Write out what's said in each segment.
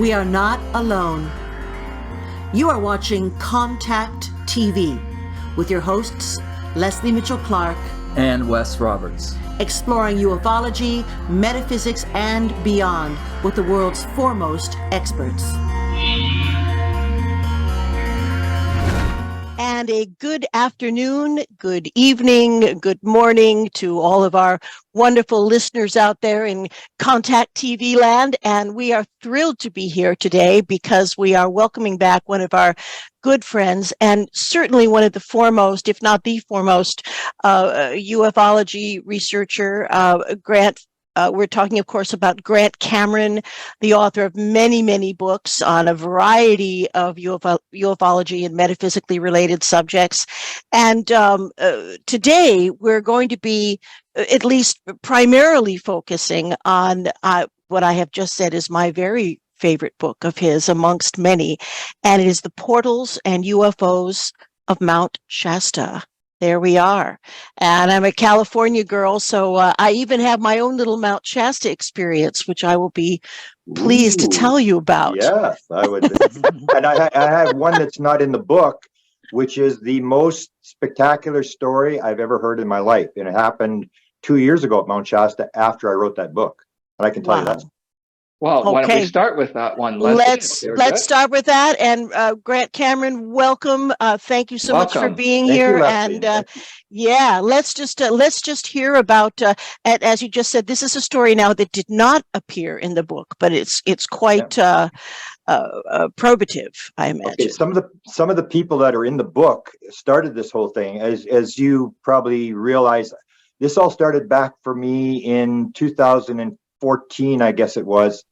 We are not alone. You are watching Contact TV with your hosts, Leslie Mitchell-Clark and Wes Roberts, exploring ufology, metaphysics, and beyond with the world's foremost experts. And a good afternoon, good evening, good morning to all of our wonderful listeners out there in Contact TV land. And we are thrilled to be here today because we are welcoming back one of our good friends and certainly one of the foremost, if not the foremost, ufology researcher, Grant. We're talking, of course, about Grant Cameron, the author of many, many books on a variety of ufology and metaphysically related subjects. And today we're going to be at least primarily focusing on what I have just said is my very favorite book of his amongst many, and it is The Portals and UFOs of Mount Shasta. There we are. And I'm a California girl, so I even have my own little Mount Shasta experience, which I will be pleased to tell you about. Yes, I would. And I have one that's not in the book, which is the most spectacular story I've ever heard in my life. And it happened 2 years ago at Mount Shasta after I wrote that book. And I can tell you that. Well, Okay. Why don't we start with that one, Leslie? Let's start with that. And Grant Cameron, welcome. Thank you so much for being here. Thank you, and yeah, let's just hear about. As you just said, this is a story now that did not appear in the book, but it's quite probative, I imagine. Okay, some of the people that are in the book started this whole thing. As you probably realize, this all started back for me in 2014, I guess it was.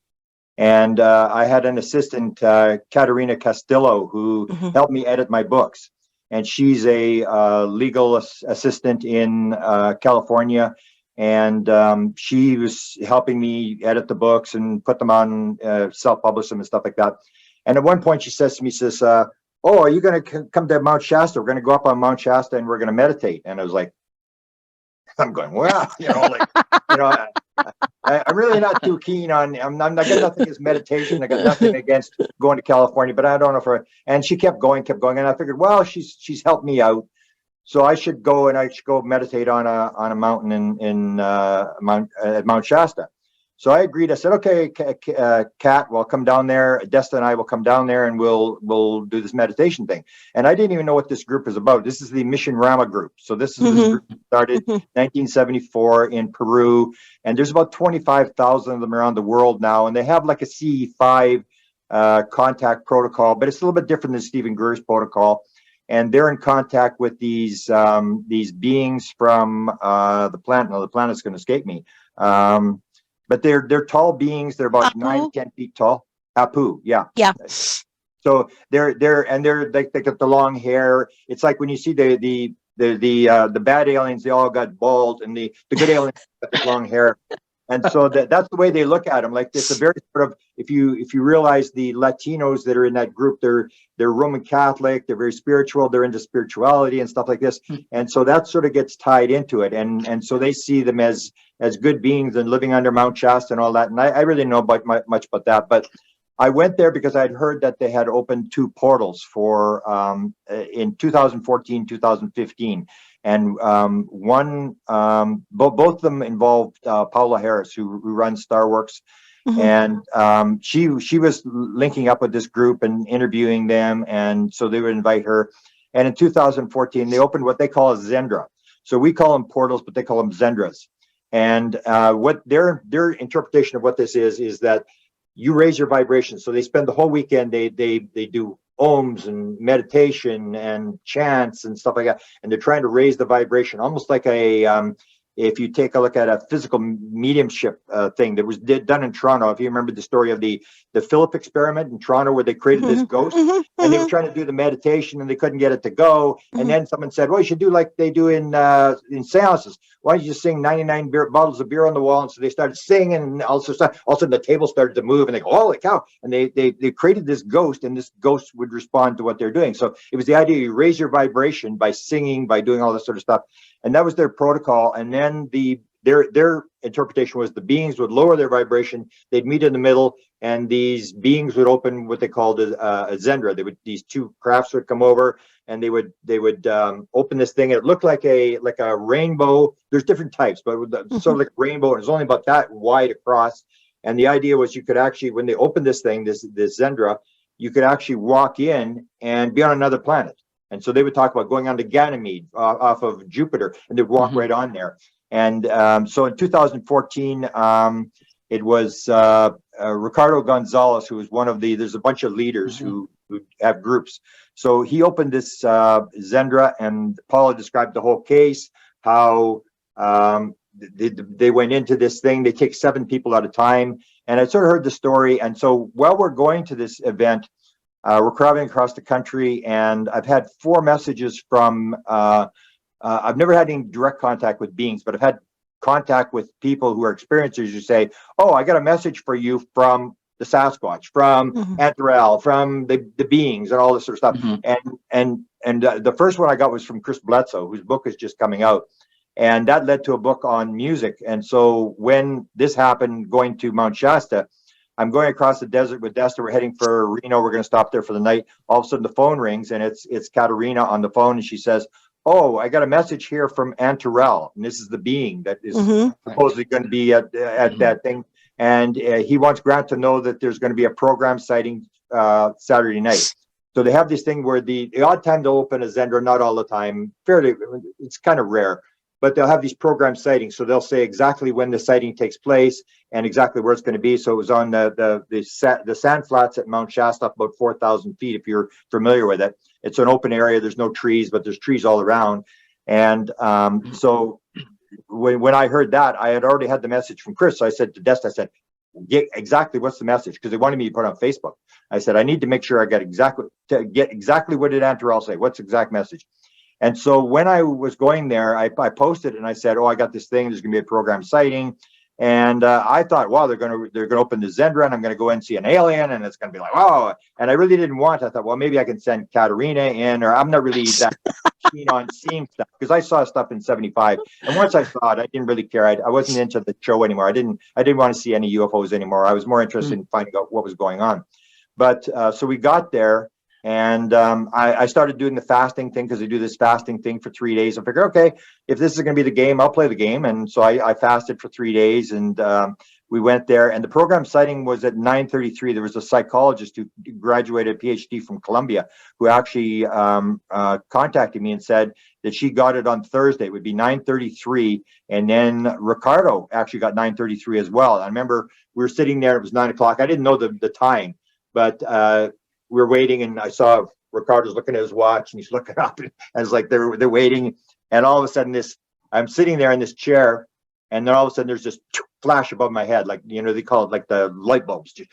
And I had an assistant, Katerina Castillo, who helped me edit my books. And she's a legal assistant in California. And she was helping me edit the books and put them on, self-publish them and stuff like that. And at one point she says to me, oh, are you going to come to Mount Shasta? We're going to go up on Mount Shasta and we're going to meditate. And I was like, I'm going, well, I'm really not too keen on. I got nothing against meditation. I got nothing against going to California, but I don't know if her. And she kept going, and I figured, well, she's helped me out, so I should go meditate on a mountain in Mount Shasta. So I agreed. I said, okay, Kat, we'll come down there. Desta and I will come down there, and we'll do this meditation thing. And I didn't even know what this group is about. This is the Mission Rama group. So this is this group that started 1974 in Peru, and there's about 25,000 of them around the world now. And they have like a CE5 contact protocol, but it's a little bit different than Stephen Greer's protocol. And they're in contact with these beings from the planet. Now the planet's going to escape me. But they're tall beings. They're about 9-10 feet tall. Apu, yeah. Yeah. So they got the long hair. It's like when you see the bad aliens, they all got bald, and the good aliens got the long hair. And so that's the way they look at them. Like it's a very sort of, if you realize the Latinos that are in that group, they're Roman Catholic, they're very spiritual, they're into spirituality and stuff like this. And so that sort of gets tied into it. And so they see them as good beings and living under Mount Shasta and all that. And I really know much about that, but I went there because I'd heard that they had opened 2 portals for in 2014, 2015. And both of them involved Paula Harris, who runs Starworks. And she was linking up with this group and interviewing them. And so they would invite her. And in 2014, they opened what they call a Zendra. So we call them portals, but they call them Zendras. And what their interpretation of what this is that you raise your vibration. So they spend the whole weekend, they do ohms and meditation and chants and stuff like that. And they're trying to raise the vibration, almost like if you take a look at a physical mediumship thing that was done in Toronto. If you remember the story of the Philip experiment in Toronto, where they created this ghost, and they were trying to do the meditation and they couldn't get it to go. And then someone said, well, you should do like they do in seances. Why don't you just sing 99 bottles of beer on the wall? And so they started singing, and all of a sudden the table started to move, and they go, holy cow. And they created this ghost, and this ghost would respond to what they're doing. So it was the idea you raise your vibration by singing, by doing all this sort of stuff. And that was their protocol. And then the their interpretation was the beings would lower their vibration, they'd meet in the middle, and these beings would open what they called a Zendra. These two crafts would come over, and they would open this thing. It looked like a rainbow. There's different types, but sort of like a rainbow, and it was only about that wide across. And the idea was you could actually, when they opened this thing, this Zendra, you could actually walk in and be on another planet. And so they would talk about going on to Ganymede off of Jupiter, and they'd walk right on there. And so in 2014, it was Ricardo Gonzalez, who was one of there's a bunch of leaders who have groups. So he opened this Zendra, and Paula described the whole case, how they went into this thing. They take 7 people at a time. And I sort of heard the story. And so while we're going to this event, we're traveling across the country, and I've had 4 messages from, I've never had any direct contact with beings, but I've had contact with people who are experiencers who say, oh, I got a message for you from the Sasquatch, from Antarel, from the beings and all this sort of stuff. And the first one I got was from Chris Bledsoe, whose book is just coming out. And that led to a book on music. And so when this happened, going to Mount Shasta, I'm going across the desert with Desta. We're heading for Reno. We're going to stop there for the night. All of a sudden the phone rings, and it's Katerina on the phone, and she says, oh, I got a message here from Antarel, and this is the being that is supposedly going to be at that thing. And he wants Grant to know that there's going to be a program sighting Saturday night. So they have this thing where the odd time they'll open a Zendra, not all the time, it's kind of rare, but they'll have these program sightings. So they'll say exactly when the sighting takes place and exactly where it's going to be. So it was on the sand flats at Mount Shasta, up about 4,000 feet, if you're familiar with it. It's an open area. There's no trees, but there's trees all around. And so when I heard that, I had already had the message from Chris. So I said to Desta, I said, get exactly what's the message? Because they wanted me to put it on Facebook. I said, I need to make sure I get exactly what did Antarel say? What's the exact message? And so when I was going there, I posted and I said, oh, I got this thing. There's going to be a program sighting. And I thought, wow, they're going to open the Zendra, and I'm going to go and see an alien, and it's going to be like, wow. And I really didn't want. I thought, well, maybe I can send Katerina in, or I'm not really that keen on seeing stuff, because I saw stuff in '75, and once I saw it, I didn't really care. I wasn't into the show anymore. I didn't want to see any UFOs anymore. I was more interested in finding out what was going on. But so we got there. And I started doing the fasting thing, because they do this fasting thing for 3 days. I figured, okay, if this is going to be the game, I'll play the game. And so I fasted for 3 days, and we went there. And the program sighting was at 9:33. There was a psychologist who graduated a PhD from Columbia, who actually contacted me and said that she got it on Thursday. It would be 9:33. And then Ricardo actually got 9:33 as well. I remember we were sitting there. It was 9 o'clock. I didn't know the time, but we were waiting, and I saw Ricardo's looking at his watch, and he's looking up, and I was like, they're waiting. And all of a sudden I'm sitting there in this chair, and then all of a sudden there's this flash above my head. Like, they call it like the light bulbs, just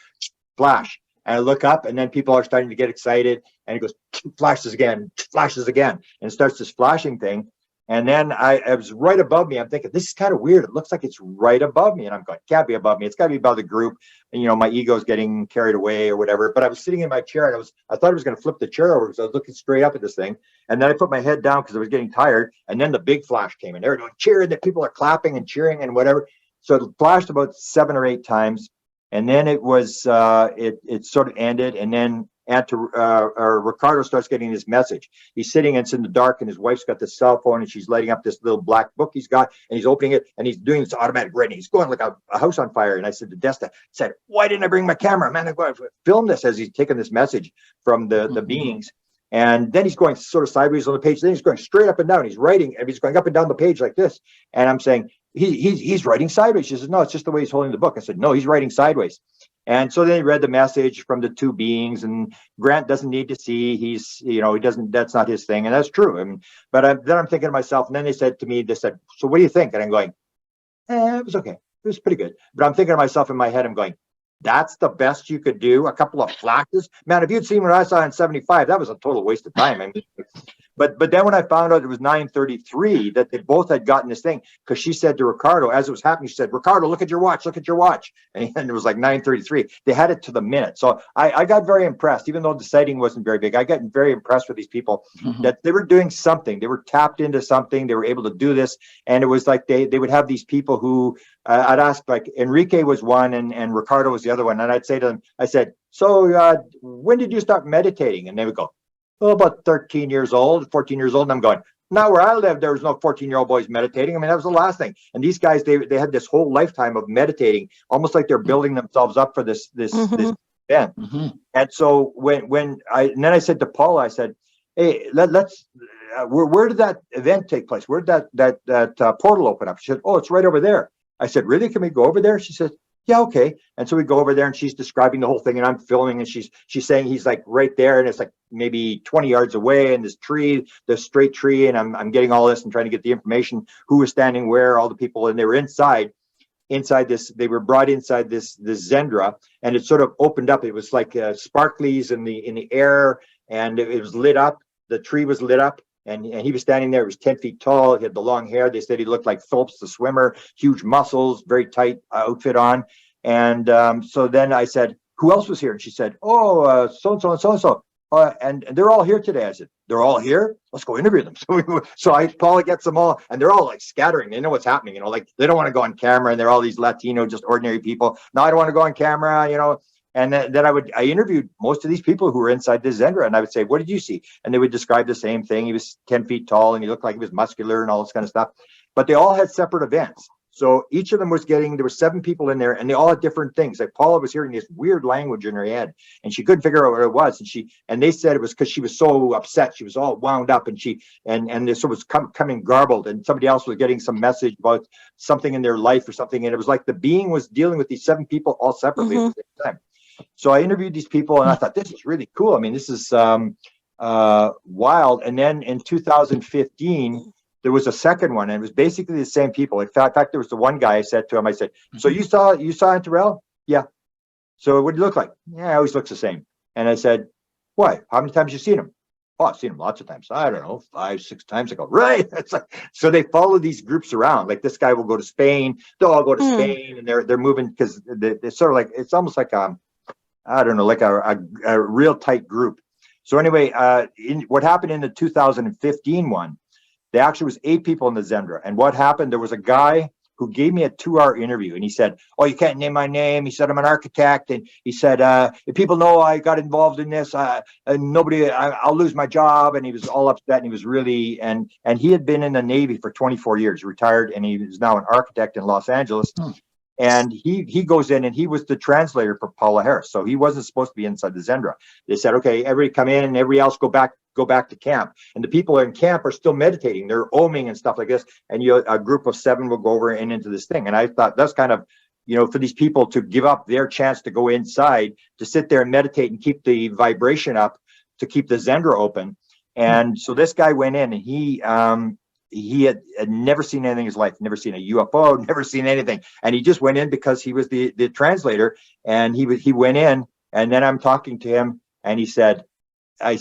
flash. And I look up, and then people are starting to get excited, and it goes, flashes again, and it starts this flashing thing. And then it was right above me. I'm thinking, this is kind of weird. It looks like it's right above me. And I'm going, can't be above me. It's got to be above the group. And, my ego's getting carried away or whatever. But I was sitting in my chair, and I thought I was going to flip the chair over, because I was looking straight up at this thing. And then I put my head down because I was getting tired. And then the big flash came in. They were doing cheering, that people are clapping and cheering and whatever. So it flashed about 7 or 8 times. And then it was, it sort of ended. And then Ricardo starts getting this message. He's sitting, and it's in the dark, and his wife's got the cell phone, and she's lighting up this little black book he's got, and he's opening it, and he's doing this automatic writing. He's going like a house on fire. And I said to Desta, why didn't I bring my camera? Man, I'm going to film this as he's taking this message from the beings. And then he's going sort of sideways on the page. Then he's going straight up and down. He's writing, and he's going up and down the page like this. And I'm saying, he's writing sideways. She says, no, it's just the way he's holding the book. I said, no, he's writing sideways. And so then he read the message from the 2 beings, and Grant doesn't need to see. He doesn't, that's not his thing. And that's true. But then I'm thinking to myself, and then they said, so what do you think? And I'm going, it was okay. It was pretty good. But I'm thinking to myself in my head, I'm going, that's the best you could do? A couple of flashes? Man, if you'd seen what I saw in '75, that was a total waste of time. But then when I found out it was 9:33, that they both had gotten this thing, because she said to Ricardo, as it was happening, she said, Ricardo, look at your watch, look at your watch. And it was like 9:33. They had it to the minute. So I got very impressed, even though the sighting wasn't very big. I got very impressed with these people that they were doing something. They were tapped into something. They were able to do this. And it was like they would have these people who I'd ask, like Enrique was one and Ricardo was the other one. And I'd say to them, I said, so when did you start meditating? And they would go, oh, about 13 years old, 14 years old. And I'm going, now where I live, there was no 14-year-old boys meditating. I mean, that was the last thing. And these guys, they had this whole lifetime of meditating, almost like they're building themselves up for this event. And so and then I said to Paula, I said, hey, let's where did that event take place? Where did that portal open up? She said, oh, it's right over there. I said, really? Can we go over there? She said, yeah, okay. And so we go over there and she's describing the whole thing and I'm filming and she's saying he's like right there and it's like maybe 20 yards away and this tree, this straight tree, and I'm getting all this and trying to get the information, who was standing where, all the people, and they were inside this, they were brought inside this Zendra, and it sort of opened up. It was like sparklies in the air, and it was lit up. The tree was lit up. And he was standing there. He was 10 feet tall. He had the long hair. They said he looked like Phelps, the swimmer, huge muscles, very tight outfit on. And so then I said, who else was here? And she said, oh, so-and-so and so-and-so. And they're all here today. I said, they're all here? Let's go interview them. So Paula gets them all, and they're all like scattering. They know what's happening, like they don't want to go on camera, and they're all these Latino, just ordinary people. No, I don't want to go on camera, And then I interviewed most of these people who were inside the Zendra, and I would say, what did you see? And they would describe the same thing. He was 10 feet tall and he looked like he was muscular and all this kind of stuff. But they all had separate events. So each of them there were 7 people in there, and they all had different things. Like Paula was hearing this weird language in her head and she couldn't figure out what it was. And they said it was because she was so upset. She was all wound up and this was coming garbled, and somebody else was getting some message about something in their life or something. And it was like the being was dealing with these 7 people all separately at the same time. So I interviewed these people and I thought, this is really cool. I mean, this is wild. And then in 2015, there was a second one, and it was basically the same people. In fact, there was the one guy. I said to him, I said, so you saw Terrell? Yeah. So what did he look like? Yeah, he always looks the same. And I said, why? How many times have you seen him? Oh, I've seen him lots of times. I don't know, 5, 6 times ago. Right. It's like, so they follow these groups around. Like this guy will go to Spain. They'll all go to Spain, and they're moving because they're sort of like, it's almost like I don't know, like a real tight group. So anyway, what happened in the 2015 one, there actually was 8 people in the Zendra. And what happened, there was a guy who gave me a 2-hour interview, and he said, oh, you can't name my name. He said, I'm an architect. And he said, if people know I got involved in this, I'll lose my job. And he was all upset, and he was really, and he had been in the Navy for 24 years, retired, and he is now an architect in Los Angeles. And he goes in, and he was the translator for Paula Harris. So he wasn't supposed to be inside the Zendra. They said, okay, everybody come in and everybody else go back to camp. And the people in camp are still meditating. They're oming and stuff like this. And a group of 7 will go over and into this thing. And I thought that's kind of, for these people to give up their chance to go inside, to sit there and meditate and keep the vibration up, to keep the Zendra open. And so this guy went in, and he had never seen anything in his life, never seen a UFO, never seen anything. And he just went in because he was the translator, and he went in, and then I'm talking to him, and he said, I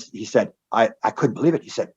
couldn't believe it. He said,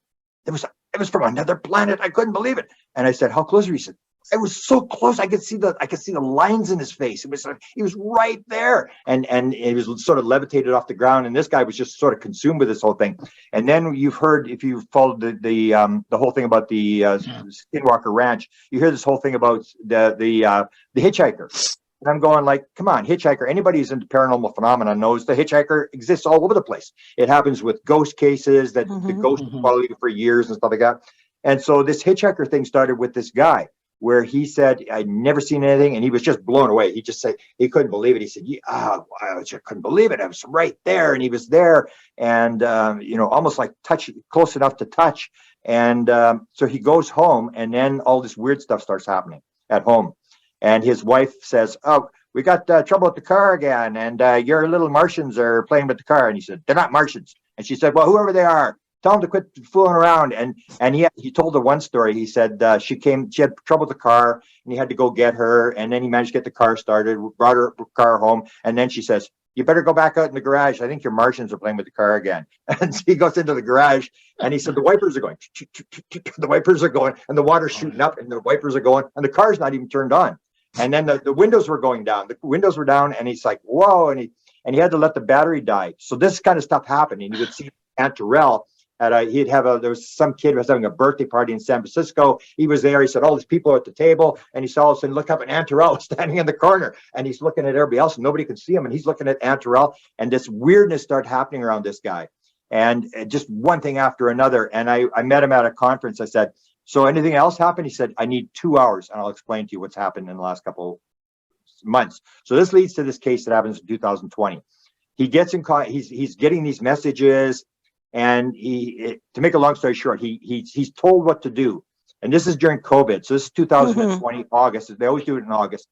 it was from another planet. I couldn't believe it. And I said, how close are you? He said, it was so close. I could see the lines in his face. It was like, he was right there. And it was sort of levitated off the ground. And this guy was just sort of consumed with this whole thing. And then you've heard, if you've followed the whole thing about the Skinwalker Ranch, you hear this whole thing about the hitchhiker. And I'm going like, come on, hitchhiker. Anybody who's into paranormal phenomena knows the hitchhiker exists all over the place. It happens with ghost cases that the ghost follow you for years and stuff like that. And so this hitchhiker thing started with this guy, where he said, I'd never seen anything, and he was just blown away. He just said he couldn't believe it. He said, I just couldn't believe it. I was right there, and he was there, and almost like close enough to touch. And so he goes home, and then all this weird stuff starts happening at home. And his wife says, oh, we got trouble with the car again, and your little Martians are playing with the car. And he said, they're not Martians. And she said, well, whoever they are, tell them to quit fooling around. And he told her one story. He said she had trouble with the car, and he had to go get her. And then he managed to get the car started, brought her car home. And then she says, you better go back out in the garage. I think your Martians are playing with the car again. And so he goes into the garage and he said, the wipers are going, the wipers are going, and the water's shooting up and the wipers are going, and the car's not even turned on. And then the windows were going down. The windows were down, and he's like, whoa, and he had to let the battery die. So this kind of stuff happened. And you would see Aunt Terrell there was some kid who was having a birthday party in San Francisco. He was there. He said, all these people are at the table, and he saw all of a sudden look up, and Aunt Terrell was standing in the corner, and he's looking at everybody else, and nobody can see him, and he's looking at Aunt Terrell, and this weirdness started happening around this guy, and just one thing after another. And I met him at a conference. I said, so anything else happened? He said, I need 2 hours, and I'll explain to you what's happened in the last couple months. So this leads to this case that happens in 2020. He gets in, he's getting these messages. And to make a long story short, he's told what to do. And this is during COVID. So this is 2020, August. They always do it in August.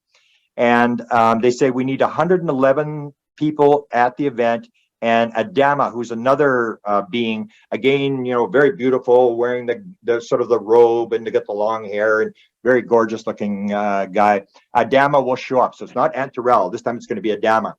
And they say we need 111 people at the event. And Adama, who's another being, again, very beautiful, wearing the sort of the robe, and to get the long hair, and very gorgeous looking guy. Adama will show up. So it's not Aunt Terrell. This time it's going to be Adama.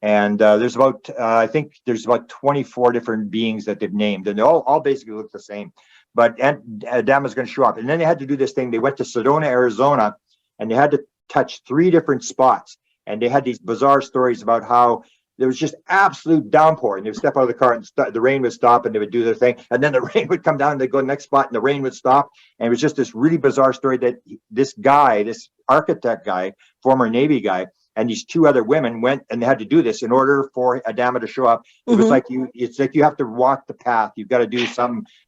And there's about, I think there's about 24 different beings that they've named, and they all basically look the same. But Adama's going to show up. And then they had to do this thing. They went to Sedona, Arizona, and they had to touch 3 different spots. And they had these bizarre stories about how there was just absolute downpour, and they would step out of the car and the rain would stop, and they would do their thing. And then the rain would come down, and they'd go to the next spot, and the rain would stop. And it was just this really bizarre story that this guy, this architect guy, former Navy guy, and these 2 other women went, and they had to do this in order for Adama to show up. It was like it's like you have to walk the path. You've got to do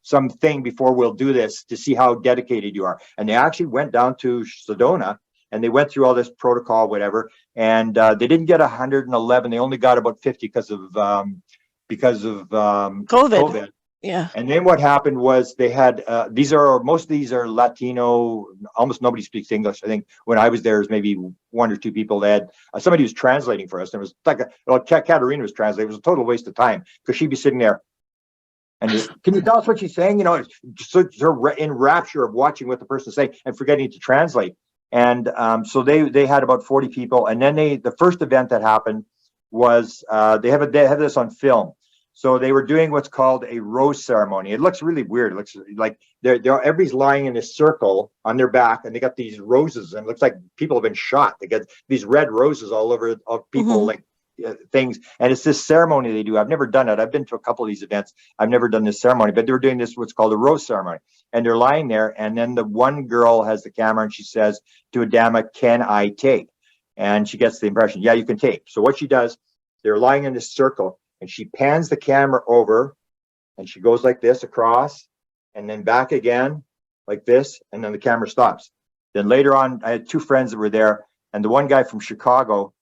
something before we'll do this to see how dedicated you are. And they actually went down to Sedona, and they went through all this protocol, whatever. And they didn't get 111. They only got about 50 because of COVID. Yeah. And then what happened was they had most of these are Latino. Almost nobody speaks English. I think when I was there, was maybe 1 or 2 people. They had somebody was translating for us. And it was like Katarina was translating. It was a total waste of time, because she'd be sitting there and can you tell us what she's saying? So her in rapture of watching what the person's saying and forgetting to translate. And so they had about 40 people. And then the first event that happened was they have this on film. So they were doing what's called a rose ceremony. It looks really weird. It looks like everybody's lying in a circle on their back, and they got these roses, and it looks like people have been shot. They got these red roses all over of people, like things. And it's this ceremony they do. I've never done it. I've been to a couple of these events. I've never done this ceremony, but they were doing this, what's called a rose ceremony. And they're lying there, and then the one girl has the camera, and she says to Adama, "Can I tape?" And she gets the impression, yeah, you can tape. So what she does, they're lying in this circle, and she pans the camera over, and she goes like this across, and then back again like this, and then the camera stops. Then later on, I had 2 friends that were there, and the one guy from Chicago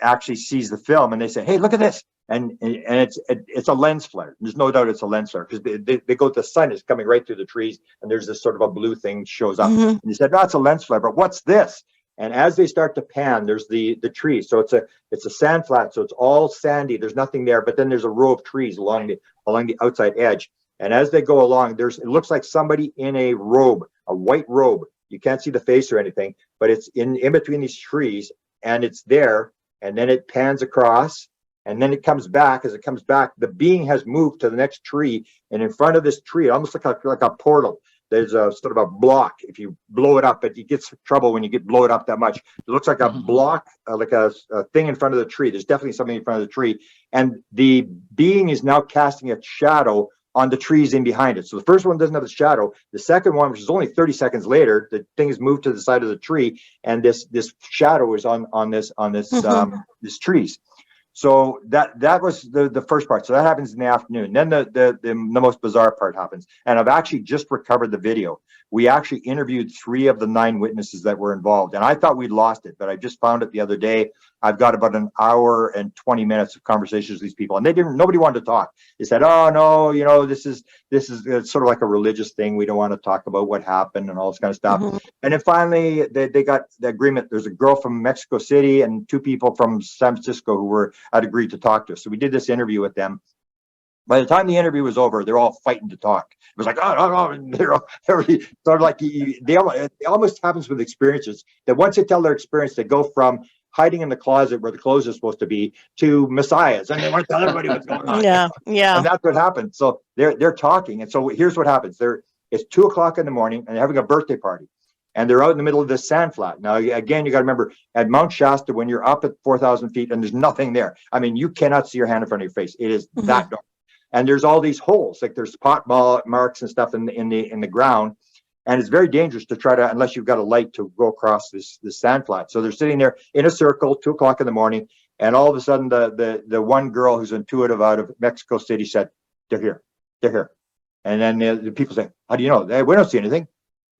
actually sees the film, and they say, "Hey, look at this!" And it's a lens flare. There's no doubt it's a lens flare, because they go, the sun is coming right through the trees, and there's this sort of a blue thing shows up. And they said, "No, it's a lens flare, but what's this?" And as they start to pan, there's the trees. So it's a sand flat, so it's all sandy. There's nothing there, but then there's a row of trees along the outside edge. And as they go along, it looks like somebody in a robe, a white robe. You can't see the face or anything, but it's in between these trees, and it's there. And then it pans across, and then it comes back. As it comes back, the being has moved to the next tree, and in front of this tree, almost like a portal, there's a sort of a block. If you blow it up, but it gets trouble when you blow it up that much. It looks like a block, like a thing in front of the tree. There's definitely something in front of the tree, and the being is now casting a shadow on the trees in behind it. So the first one doesn't have a shadow. The second one, which is only 30 seconds later, the thing is moved to the side of the tree, and this shadow is on this trees. So that was the first part. So that happens in the afternoon. Then the most bizarre part happens, and I've actually just recovered the video. We actually interviewed 3 of the 9 witnesses that were involved, and I thought we'd lost it, but I just found it the other day. I've got about an hour and 20 minutes of conversations with these people, and nobody wanted to talk. They said, "Oh no, this is it's sort of like a religious thing. We don't want to talk about what happened and all this kind of stuff." And then finally they got the agreement. There's a girl from Mexico City and 2 people from San Francisco who had agreed to talk to us. So we did this interview with them. By the time the interview was over, they're all fighting to talk. It was like, they're sort of like it almost happens with experiences that once they tell their experience, they go from hiding in the closet where the clothes are supposed to be, to messiahs, and they want to tell everybody what's going on. Yeah, yeah. And that's what happened. So they're talking, and so here's what happens: it's 2 o'clock in the morning, and they're having a birthday party, and they're out in the middle of this sand flat. Now, again, you got to remember at Mount Shasta, when you're up at 4,000 feet and there's nothing there. I mean, you cannot see your hand in front of your face. It is that dark, and there's all these holes, like there's spot ball marks and stuff in the ground. And it's very dangerous to try to, unless you've got a light, to go across this sand flat. So they're sitting there in a circle, 2 o'clock in the morning, and all of a sudden the one girl who's intuitive out of Mexico City said, "They're here, they're here." And then the people say, "How do you know?" "We don't see anything."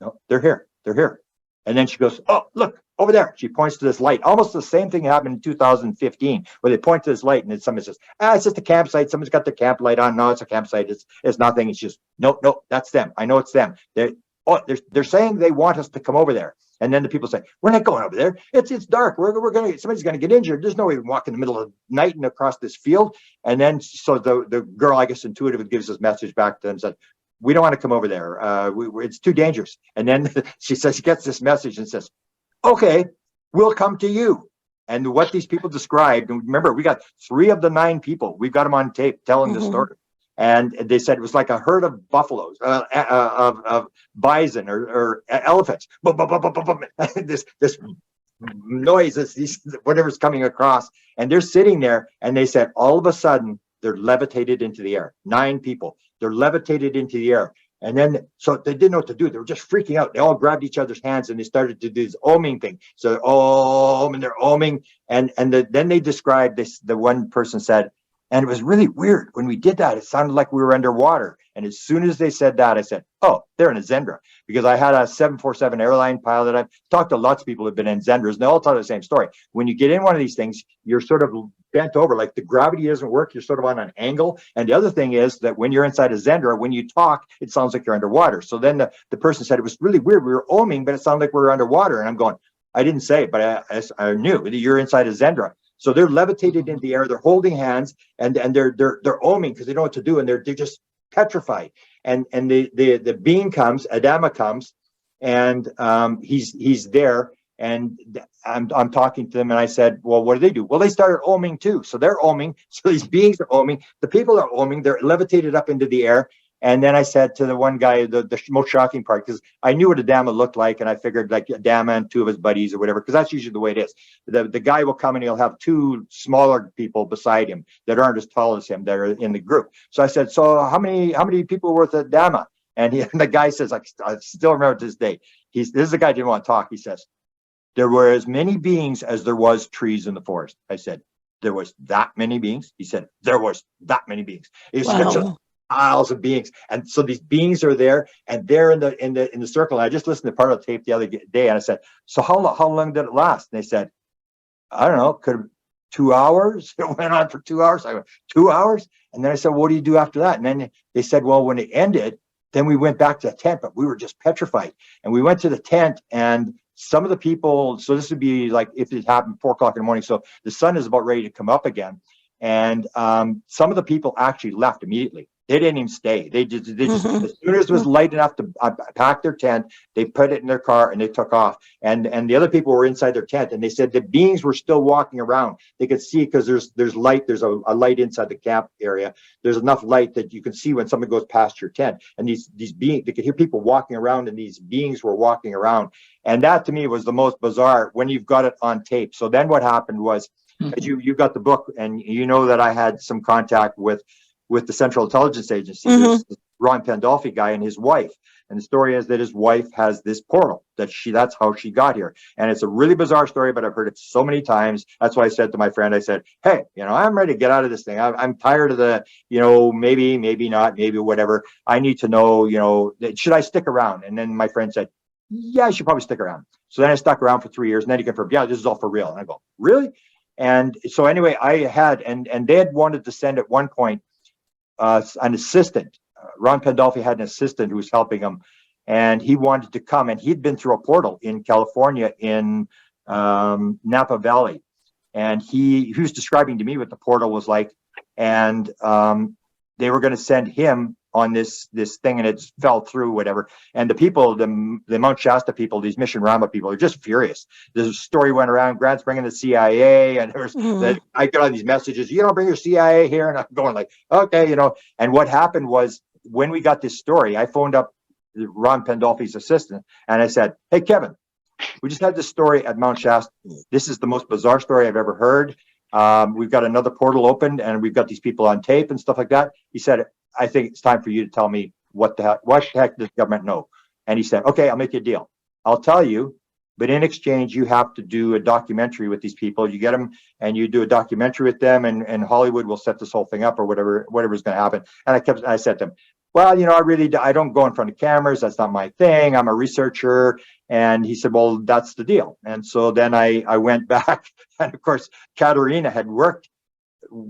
"No, they're here, they're here." And then she goes, "Oh, look over there." She points to this light. Almost the same thing happened in 2015, where they point to this light, and then somebody says, "It's just a campsite. Someone's got their camp light on." "No, it's a campsite. It's nothing." It's just, "No, that's them. I know it's them. They're saying they want us to come over there." And then the people say, "We're not going over there. It's dark. Somebody's gonna get injured. There's no way we can walk in the middle of the night and across this field." And then so the girl, I guess intuitively, gives this message back to them, said, "We don't want to come over there. It's too dangerous." And then she gets this message and says, "Okay, we'll come to you." And what these people described, and remember, we got 3 of the 9 people. We've got them on tape telling the story. And they said it was like a herd of buffaloes, of bison or elephants. Boom, boom, boom, boom, boom, boom. This noise, whatever's coming across. And they're sitting there, and they said all of a sudden they're levitated into the air. 9 people. They're levitated into the air. And then, so they didn't know what to do. They were just freaking out. They all grabbed each other's hands, and they started to do this oming thing. So they're oming. And then they described this, the one person said, "And it was really weird. When we did that, it sounded like we were underwater." And as soon as they said that, I said, "Oh, they're in a Zendra." Because I had a 747 airline pilot. I've talked to lots of people who've been in Zendras, and they all tell the same story. When you get in one of these things, you're sort of bent over, like the gravity doesn't work. You're sort of on an angle. And the other thing is that when you're inside a Zendra, when you talk, it sounds like you're underwater. So then the person said, "It was really weird. We were oming, but it sounded like we were underwater." And I'm going, "I didn't say it, but I knew that you're inside a Zendra." So they're levitated in the air. They're holding hands, and they're oming because they don't know what to do, and they're just petrified. And the being comes, Adama comes, and he's there, and I'm talking to them, and I said, "Well, what do they do?" "Well, they started oming too." So they're oming. So these beings are oming. The people are oming. They're levitated up into the air. And then I said to the one guy, the most shocking part, because I knew what Adama looked like, and I figured like Adama and 2 of his buddies or whatever, because that's usually the way it is. The guy will come and he'll have 2 smaller people beside him that aren't as tall as him that are in the group. So I said, "So how many people were with Adama?" And the guy says, I still remember to this day, this is the guy who didn't want to talk. He says, "There were as many beings as there was trees in the forest." I said, "There was that many beings?" He said, "There was that many beings." Wow. Miles of beings. And so these beings are there, and they're in the circle. And I just listened to part of the tape the other day, and I said, "So how long did it last?" And they said, "I don't know, could have 2 hours." It went on for 2 hours. I went, 2 hours? And then I said, "What do you do after that?" And then they said, "Well, when it ended, then we went back to the tent, but we were just petrified." And we went to the tent, and some of the people, so this would be like if it happened 4 o'clock in the morning, so the sun is about ready to come up again. And some of the people actually left immediately. They didn't even stay. They just as soon as it was light enough to pack their tent, they put it in their car and they took off. And the other people were inside their tent, and they said the beings were still walking around. They could see because there's light. There's a light inside the camp area. There's enough light that you can see when someone goes past your tent. And these beings, they could hear people walking around, and these beings were walking around. And that to me was the most bizarre when you've got it on tape. So then what happened was, as you got the book, and you know that I had some contact with the Central Intelligence Agency, Ron Pandolfi guy and his wife. And the story is that his wife has this portal that's how she got here. And it's a really bizarre story, but I've heard it so many times. That's why I said to my friend, I said, "Hey, I'm ready to get out of this thing. I'm tired of the, maybe not, maybe whatever. I need to know, should I stick around?" And then my friend said, "Yeah, I should probably stick around." So then I stuck around for 3 years, and then he confirmed, "Yeah, this is all for real." And I go, "Really?" And so anyway, I had, and they had wanted to send at one point an assistant. Ron Pandolfi had an assistant who was helping him, and he wanted to come, and he'd been through a portal in California in Napa Valley, and he was describing to me what the portal was like, and they were going to send him on this thing and it fell through, whatever. And the people, the Mount Shasta people, these Mission Rama people, are just furious. The story went around, Grant's bringing the CIA, and there's that I got all these messages, you don't bring your CIA here, and I'm going like, okay, you know. And what happened was, when we got this story, I phoned up Ron Pandolfi's assistant and I said, hey, Kevin, we just had this story at Mount Shasta. This is the most bizarre story I've ever heard. We've got another portal opened and we've got these people on tape and stuff like that. He said, I think it's time for you to tell me what the heck does the government know? And he said, okay, I'll make you a deal. I'll tell you, but in exchange, you have to do a documentary with these people. You get them and you do a documentary with them, and Hollywood will set this whole thing up, or whatever's going to happen. And I said to him, well, you know, I don't go in front of cameras. That's not my thing. I'm a researcher. And he said, well, that's the deal. And so then I went back, and of course, Katerina had worked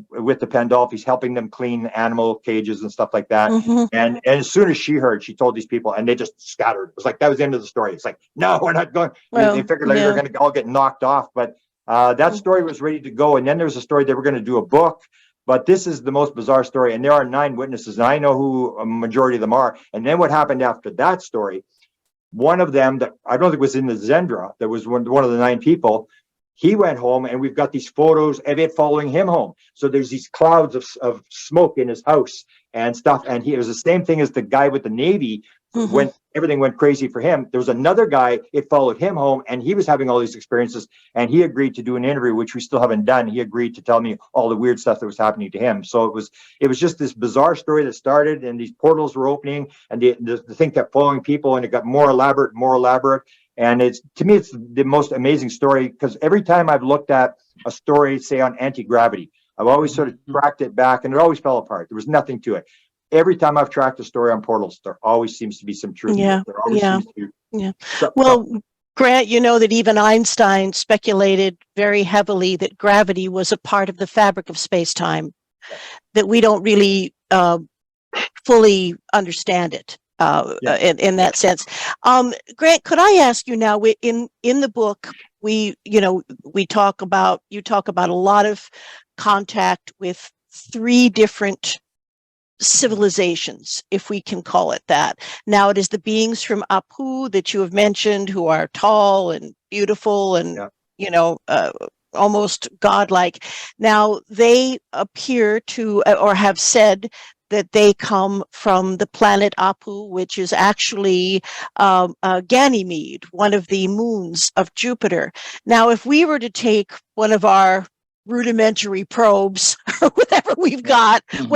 with the Pandolfis, helping them clean animal cages and stuff like that. And as soon as she heard, she told these people, and they just scattered. It was like, that was the end of the story. It's like, no, we're not going. Well, they figured like they were going to all get knocked off, but that story was ready to go. And then there was a story they were going to do a book. But this is the most bizarre story, and there are 9 witnesses, and I know who a majority of them are. And then what happened after that story, one of them that I don't think was in the Zendra, that was one of the 9 people, he went home, and we've got these photos of it following him home. So there's these clouds of smoke in his house and stuff. And it was the same thing as the guy with the Navy. When everything went crazy for him, there was another guy, it followed him home, and he was having all these experiences, and he agreed to do an interview, which we still haven't done. He agreed to tell me all the weird stuff that was happening to him. So it was just this bizarre story that started, and these portals were opening, and the thing kept following people, and it got more elaborate. And to me, it's the most amazing story, because every time I've looked at a story, say on anti-gravity, I've always sort of tracked it back, and it always fell apart. There was nothing to it. Every time I've tracked a story on portals, there always seems to be some truth. Well, Grant, you know that even Einstein speculated very heavily that gravity was a part of the fabric of space-time, that we don't really fully understand it in that sense. Grant, could I ask you now, in the book, you talk about a lot of contact with 3 different civilizations, if we can call it that. Now, it is the beings from Apu that you have mentioned, who are tall and beautiful and almost godlike. Now, they appear to, or have said, that they come from the planet Apu, which is actually Ganymede, one of the moons of Jupiter. Now, if we were to take one of our rudimentary probes, or whatever we've got in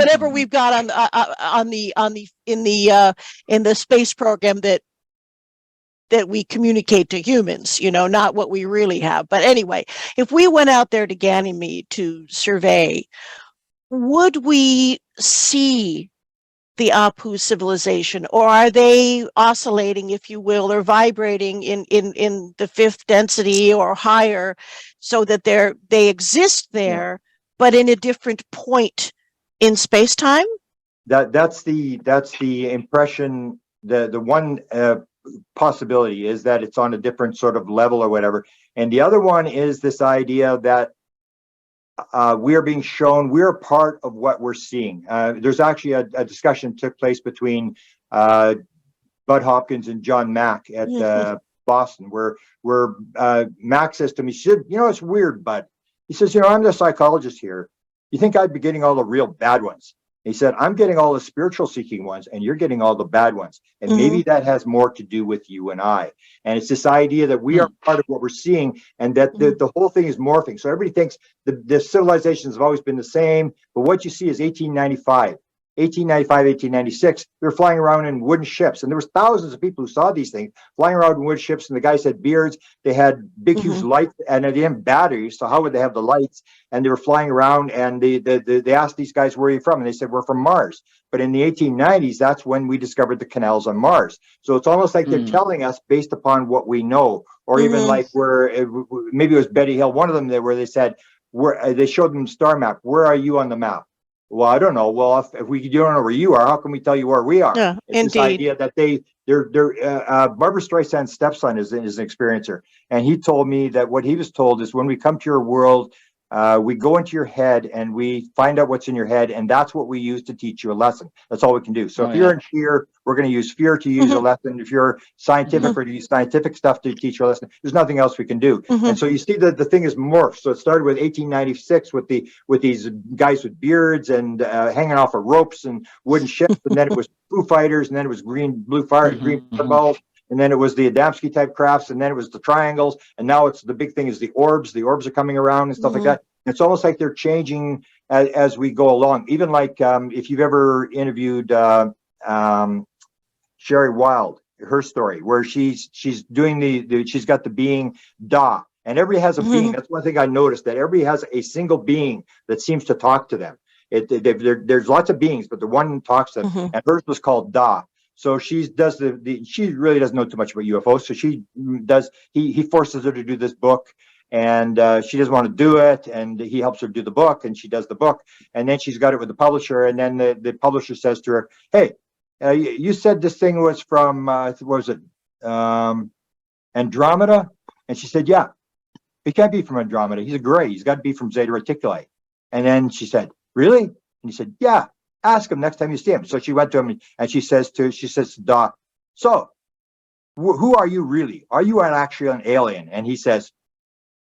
the space program that we communicate to humans, not what we really have. But anyway, if we went out there to Ganymede to survey, would we see the Apu civilization, or are they oscillating, if you will, or vibrating in the 5th density or higher, so that they exist there, but in a different point in space-time? That's the impression. The one possibility is that it's on a different sort of level or whatever, and the other one is this idea that we are being shown, we're part of what we're seeing. There's actually a discussion took place between Bud Hopkins and John Mack at Boston, where Mack says to me, it's weird, Bud. He says, I'm the psychologist here. You think I'd be getting all the real bad ones? He said, I'm getting all the spiritual seeking ones, and you're getting all the bad ones. And maybe that has more to do with you and I. And it's this idea that we are part of what we're seeing, and that the whole thing is morphing. So everybody thinks the civilizations have always been the same, but what you see is 1895, 1896, we were flying around in wooden ships, and there was thousands of people who saw these things flying around in wooden ships, and the guys had beards, they had big, huge lights, and they didn't have batteries, so how would they have the lights? And they were flying around, and they asked these guys, where are you from? And they said, we're from Mars. But in the 1890s, that's when we discovered the canals on Mars. So it's almost like they're telling us based upon what we know, or even like maybe it was Betty Hill, one of them there, where they said, they showed them star map, where are you on the map? Well, I don't know. Well, if we don't know where you are, how can we tell you where we are? Yeah, it's indeed. This idea that Barbara Streisand's stepson is an experiencer, and he told me that what he was told is, when we come to your world, We go into your head and we find out what's in your head, and that's what we use to teach you a lesson. That's all we can do. So if you're in fear, we're going to use fear to use a lesson. If you're scientific, we're going to use scientific stuff to teach you a lesson. There's nothing else we can do. And so you see that the thing is morphed. So it started with 1896 with these guys with beards and hanging off of ropes and wooden ships, and then it was Foo Fighters, and then it was green fireballs. And then it was the Adamski type crafts, and then it was the triangles, and now it's the big thing is the orbs. The orbs are coming around and stuff like that. It's almost like they're changing as we go along. Even like if you've ever interviewed Sherry Wild, her story where she's doing she's got the being Da, and everybody has a being. That's one thing I noticed, that everybody has a single being that seems to talk to them. There's lots of beings, but the one talks to them, and hers was called Da. So she does she really doesn't know too much about UFOs. So he forces her to do this book, and she doesn't want to do it. And he helps her do the book, and she does the book. And then she's got it with the publisher. And then the publisher says to her, "Hey, you said this thing was from, what was it? Andromeda?" And she said, "Yeah, it can't be from Andromeda. He's a gray. He's got to be from Zeta Reticuli." And then she said, "Really?" And he said, "Yeah. Ask him next time you see him." So she went to him, and she says to Doc, "So, who are you really? Are you actually an alien?" And he says,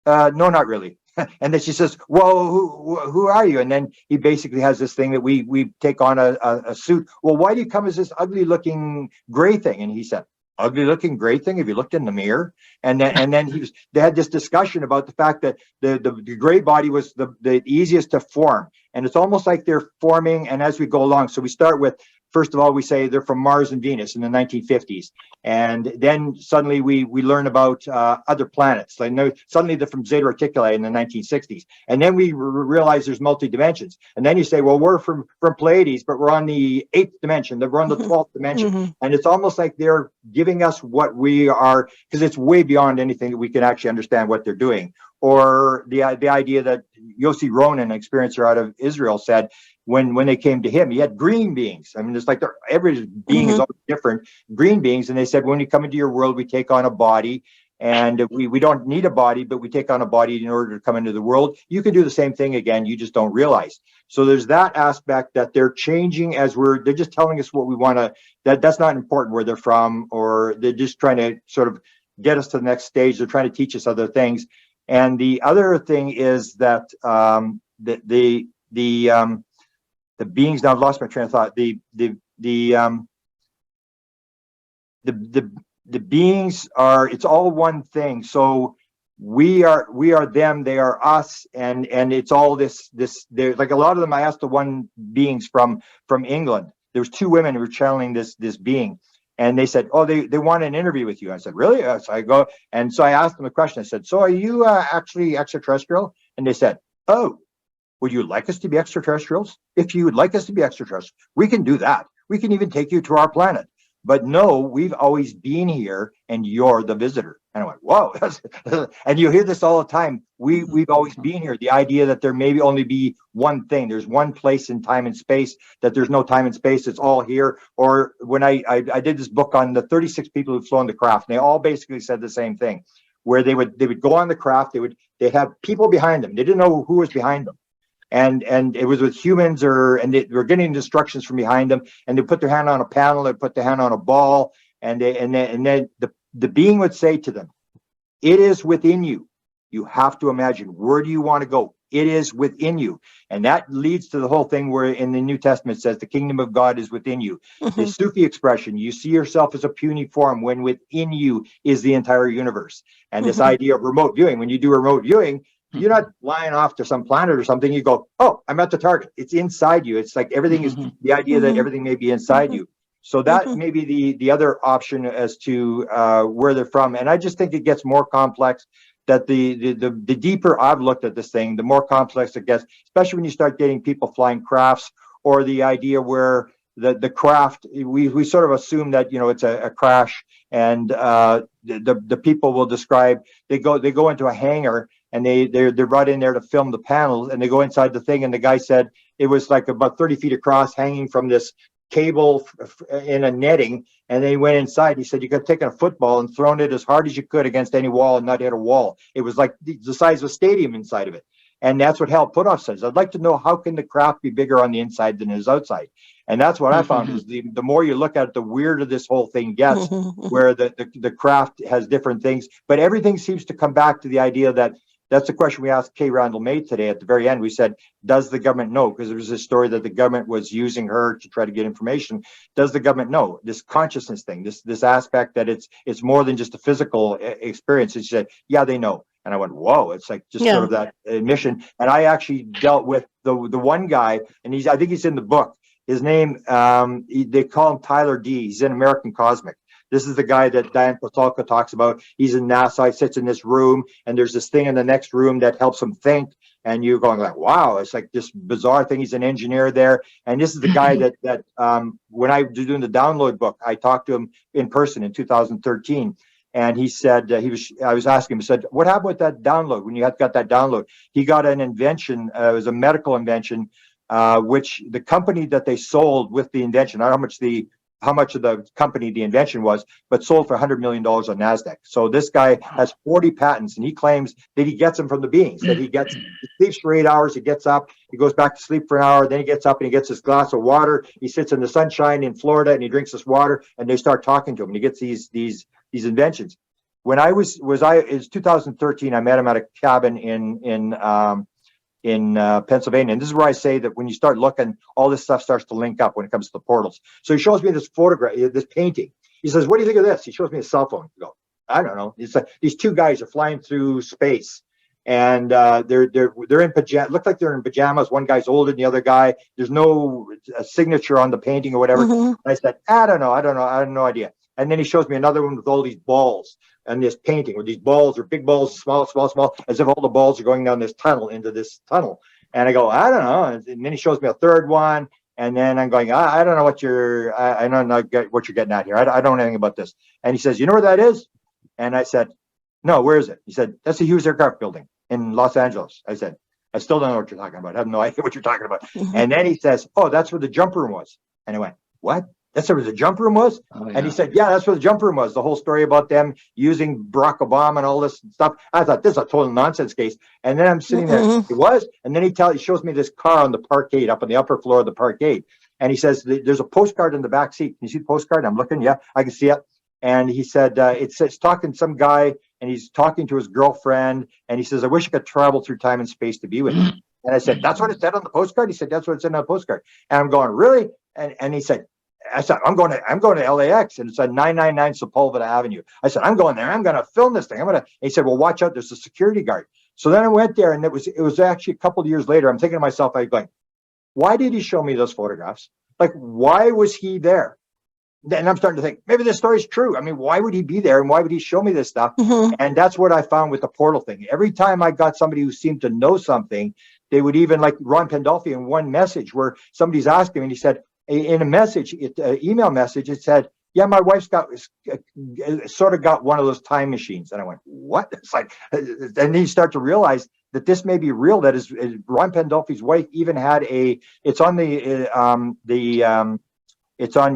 "No, not really." And then she says, "Well, who are you?" And then he basically has this thing that we take on a suit. "Well, why do you come as this ugly looking gray thing?" And he said, "Ugly looking gray thing? Have you looked in the mirror?" And then they had this discussion about the fact that the gray body was the easiest to form. And it's almost like they're forming, and as we go along, so we start with, first of all, we say they're from Mars and Venus in the 1950s. And then suddenly we learn about other planets. Like suddenly they're from Zeta Reticuli in the 1960s. And then we realize there's multi-dimensions. And then you say, well, we're from Pleiades, but we're on the 8th dimension. We're on the 12th dimension. And it's almost like they're giving us what we are, because it's way beyond anything that we can actually understand what they're doing. Or the idea that Yossi Ronan, an experiencer out of Israel, said when they came to him, he had green beings. I mean, it's like every being is always different, green beings. And they said, when you come into your world, we take on a body, and we don't need a body, but we take on a body in order to come into the world. You can do the same thing again. You just don't realize. So there's that aspect that they're changing as they're just telling us what we want to, that's not important where they're from, or they're just trying to sort of get us to the next stage. They're trying to teach us other things. And the other thing is that the beings, now I've lost my train of thought. The beings are, it's all one thing. So we are them, they are us, and it's all this there's like a lot of them. I asked the one beings from England. There was 2 women who were channeling this being. And they said, "Oh, they want an interview with you." I said, "Really?" So I go, and so I asked them a question. I said, "So are you actually extraterrestrial?" And they said, "Oh, would you like us to be extraterrestrials? If you would like us to be extraterrestrials, we can do that. We can even take you to our planet. But no, we've always been here, and you're the visitor." And I went, "Whoa!" And you hear this all the time. We've always been here. The idea that there may only be one thing. There's one place in time and space. That there's no time and space. It's all here. Or when I did this book on the 36 people who've flown the craft, and they all basically said the same thing, where they would go on the craft. They'd have people behind them. They didn't know who was behind them. And it was with humans, and they were getting instructions from behind them, and they put their hand on a panel, they put their hand on a ball, and then the being would say to them, "It is within you. You have to imagine, where do you want to go? It is within you." And that leads to the whole thing where in the New Testament it says the kingdom of God is within you. The Sufi expression, you see yourself as a puny form when within you is the entire universe. And this idea of remote viewing, when you do remote viewing, you're not flying off to some planet or something. You go, "Oh, I'm at the target." It's inside you. It's like everything is the idea that everything may be inside you. So that may be the other option as to where they're from. And I just think it gets more complex. That the deeper I've looked at this thing, the more complex it gets, especially when you start getting people flying crafts, or the idea where the craft, we sort of assume that, it's a crash, and the people will describe, they go into a hangar, and they're brought in there to film the panels, and they go inside the thing, and the guy said it was like about 30 feet across, hanging from this cable in a netting. And then he went inside. He said you could have taken a football and thrown it as hard as you could against any wall and not hit a wall. It was like the size of a stadium inside of it. And that's what Hal Puthoff says. I'd like to know, how can the craft be bigger on the inside than it is outside? And that's what I found is the more you look at it, the weirder this whole thing gets, where the craft has different things, but everything seems to come back to the idea that that's the question we asked Kay Randall May today at the very end. We said, does the government know? Because there was a story that the government was using her to try to get information. Does the government know this consciousness thing, this aspect that it's more than just a physical experience? And she said, yeah, they know. And I went, whoa, it's like just sort of that admission. And I actually dealt with the one guy, and I think he's in the book. His name, they call him Tyler D. He's in American Cosmic. This is the guy that Diane Patalka talks about. He's in NASA, he sits in this room, and there's this thing in the next room that helps him think. And you're going like, wow, it's like this bizarre thing. He's an engineer there. And this is the guy that when I was doing the download book, I talked to him in person in 2013. And he said, I was asking him, he said, what happened with that download? When you got that download, he got an invention, it was a medical invention, which the company that they sold with the invention, I don't know how much of the company the invention was, but sold for $100 million on NASDAQ. So this guy has 40 patents, and he claims that he gets them from the beings, that he sleeps for 8 hours, he gets up, he goes back to sleep for an hour, then he gets up and he gets his glass of water, he sits in the sunshine in Florida and he drinks this water, and they start talking to him, and he gets these inventions. When it's 2013, I met him at a cabin in Pennsylvania. And this is where I say that when you start looking, all this stuff starts to link up when it comes to the portals. So he shows me this photograph, this painting. He says, what do you think of this? He shows me a cell phone. I go, I don't know. It's like these two guys are flying through space, and they're in pajamas. Look like they're in pajamas. One guy's older than the other guy. There's no signature on the painting or whatever. And I said, I don't know. I have no idea. And then he shows me another one with all these balls and this painting, where these balls are big balls, small, as if all the balls are going down this tunnel into this tunnel. And I go, I don't know. And then he shows me a third one. And then I'm going, I don't know what I don't know what you're getting at here. I don't know anything about this. And he says, you know where that is? And I said, no, where is it? He said, that's the Hughes Aircraft Building in Los Angeles. I said, I still don't know what you're talking about. I have no idea what you're talking about. And then he says, oh, that's where the jump room was. And I went, what? That's where the jump room was? Oh, yeah. And he said, yeah, that's where the jump room was. The whole story about them using Barack Obama and all this stuff. I thought, this is a total nonsense case. And then I'm sitting there, it was. And then he shows me this car on the parkade, up on the upper floor of the parkade. And he says, there's a postcard in the back seat. Can you see the postcard? I'm looking. Yeah, I can see it. And he said, it's talking to some guy, and he's talking to his girlfriend. And he says, I wish I could travel through time and space to be with you. And I said, that's what it said on the postcard? He said, that's what it said on the postcard. And I'm going, really? And he said, I said, I'm going to LAX, and it's on 999 Sepulveda Avenue. I said, I'm going there. I'm going to film this thing. He said, well, watch out. There's a security guard. So then I went there, and it was actually a couple of years later. I'm thinking to myself, I'm going, why did he show me those photographs? Like, why was he there? And I'm starting to think, maybe this story's true. I mean, why would he be there, and why would he show me this stuff? And that's what I found with the portal thing. Every time I got somebody who seemed to know something, they would even, like Ron Pandolfi in one message where somebody's asking me, and he said, in a message, email message, it said, yeah, my wife's got one of those time machines. And I went, what? It's like, and then you start to realize that this may be real. That is, Ron Pandolfi's wife even had it's on it's on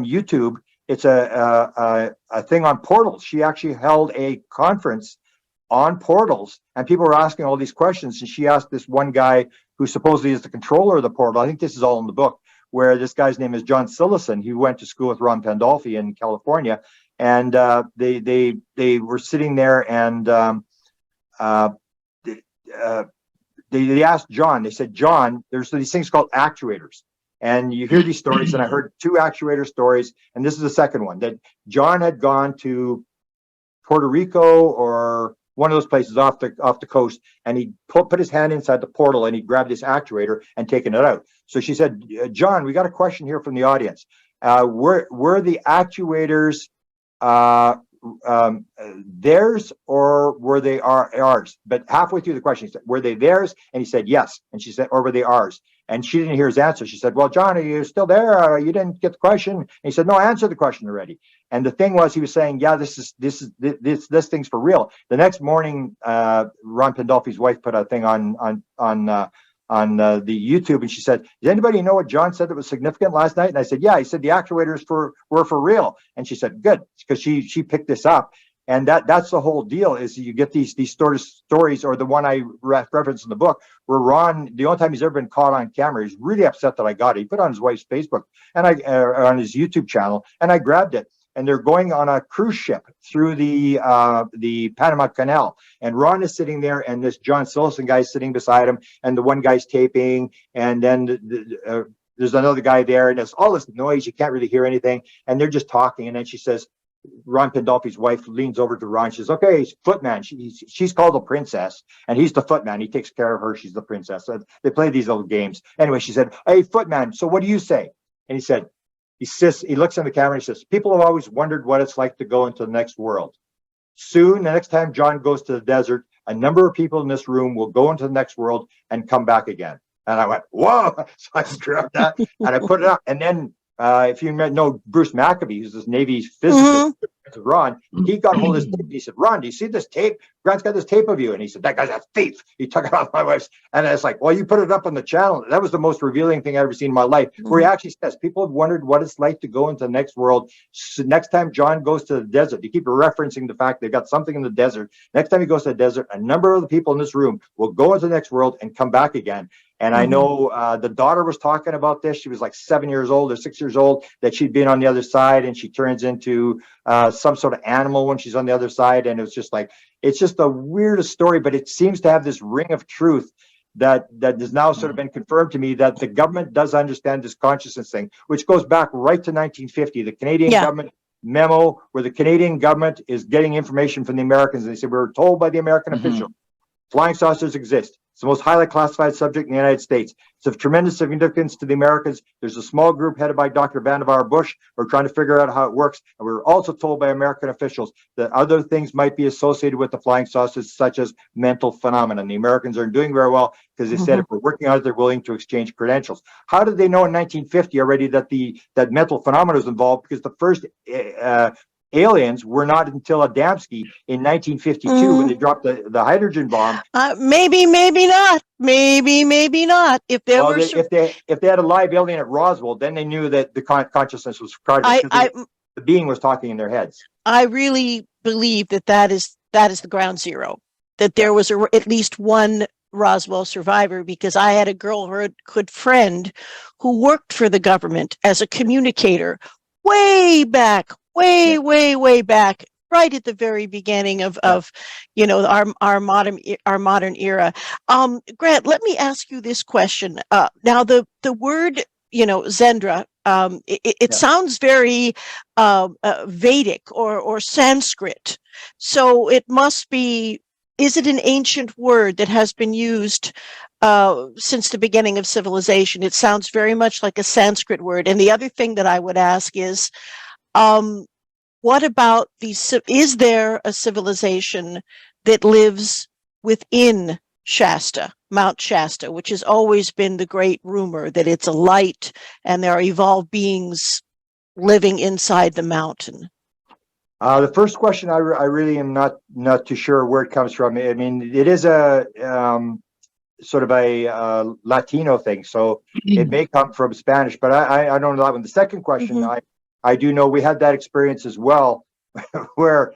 YouTube. It's a thing on portals. She actually held a conference on portals, and people were asking all these questions. And she asked this one guy who supposedly is the controller of the portal. I think this is all in the book, where this guy's name is John Sillison. He went to school with Ron Pandolfi in California, and they were sitting there, and they asked John. They said, John, there's these things called actuators, and you hear these stories. And I heard 2 actuator stories, and this is the second one, that John had gone to Puerto Rico or one of those places off the coast, and he put his hand inside the portal, and he grabbed this actuator and taken it out. So she said, John, we got a question here from the audience. Were the actuators theirs, or were they ours? But halfway through the question, he said, were they theirs? And he said, yes. And she said, or were they ours? And she didn't hear his answer. She said, well, John, are you still there? You didn't get the question? And he said, no, I answered the question already. And the thing was, he was saying, yeah, this thing's for real. The next morning, Ron Pandolfi's wife put a thing on the YouTube, and she said, does anybody know what John said that was significant last night? And I said, yeah. He said the actuators were for real. And she said, good, because she picked this up. And that's the whole deal, is you get these sort of stories, or the one I referenced in the book, where Ron, the only time he's ever been caught on camera, he's really upset that I got it. He put it on his wife's Facebook and on his YouTube channel, and I grabbed it. And they're going on a cruise ship through the Panama Canal, and Ron is sitting there, and this John Sillison guy is sitting beside him, and the one guy's taping, and then there's another guy there, and there's all this noise, you can't really hear anything, and they're just talking. And then she says, Ron Pandolfi's wife leans over to Ron. She says, okay, footman. She's called the princess, and he's the footman. He takes care of her. She's the princess. So they play these little games. Anyway, she said, hey, footman, so what do you say? And he said, he looks in the camera and he says, people have always wondered what it's like to go into the next world. Soon, the next time John goes to the desert, a number of people in this room will go into the next world and come back again. And I went, whoa. So I grabbed that and I put it up. And then if you know Bruce Maccabee, who's this Navy physicist, Ron, he got hold of this tape. He said, Ron, do you see this tape? Grant's got this tape of you. And he said, that guy's a thief. He took it off my wife's. And I was like, well, you put it up on the channel. That was the most revealing thing I've ever seen in my life, where he actually says, people have wondered what it's like to go into the next world. So next time John goes to the desert, you keep referencing the fact they've got something in the desert. Next time he goes to the desert, a number of the people in this room will go into the next world and come back again. And I know the daughter was talking about this. She was like 7 years old or 6 years old, that she'd been on the other side, and she turns into some sort of animal when she's on the other side. And it was just like, it's just the weirdest story, but it seems to have this ring of truth that has now sort of been confirmed to me, that the government does understand this consciousness thing, which goes back right to 1950, the Canadian government memo, where the Canadian government is getting information from the Americans. And they said, we were told by the American official, flying saucers exist. It's the most highly classified subject in the United States. It's of tremendous significance to the Americans. There's a small group headed by Dr. Vannevar Bush. We're trying to figure out how it works. And we were also told by American officials that other things might be associated with the flying saucers, such as mental phenomena. The Americans aren't doing very well, because they said if we're working on it, they're willing to exchange credentials. How did they know in 1950 already that mental phenomena was involved? Because the first aliens were not until Adamski in 1952 when they dropped the hydrogen bomb. Maybe not. Maybe not. If there were if they had a live alien at Roswell, then they knew that the consciousness was the being was talking in their heads. I really believe that is the ground zero. That there was at least one Roswell survivor, because I had a girlhood friend who worked for the government as a communicator way back, way back, right at the very beginning of our modern era. Grant, let me ask you this question. Now the word Zendra, it sounds very Vedic or Sanskrit, so it must be. Is it an ancient word that has been used since the beginning of civilization? It sounds very much like a Sanskrit word. And the other thing that I would ask is, what about is there a civilization that lives within Shasta, Mount Shasta, which has always been the great rumor that it's a light and there are evolved beings living inside the mountain? The first question, I really am not too sure where it comes from. I mean, it is a sort of a Latino thing, so it may come from Spanish, but I don't know that one. The second question, I do know we had that experience as well, where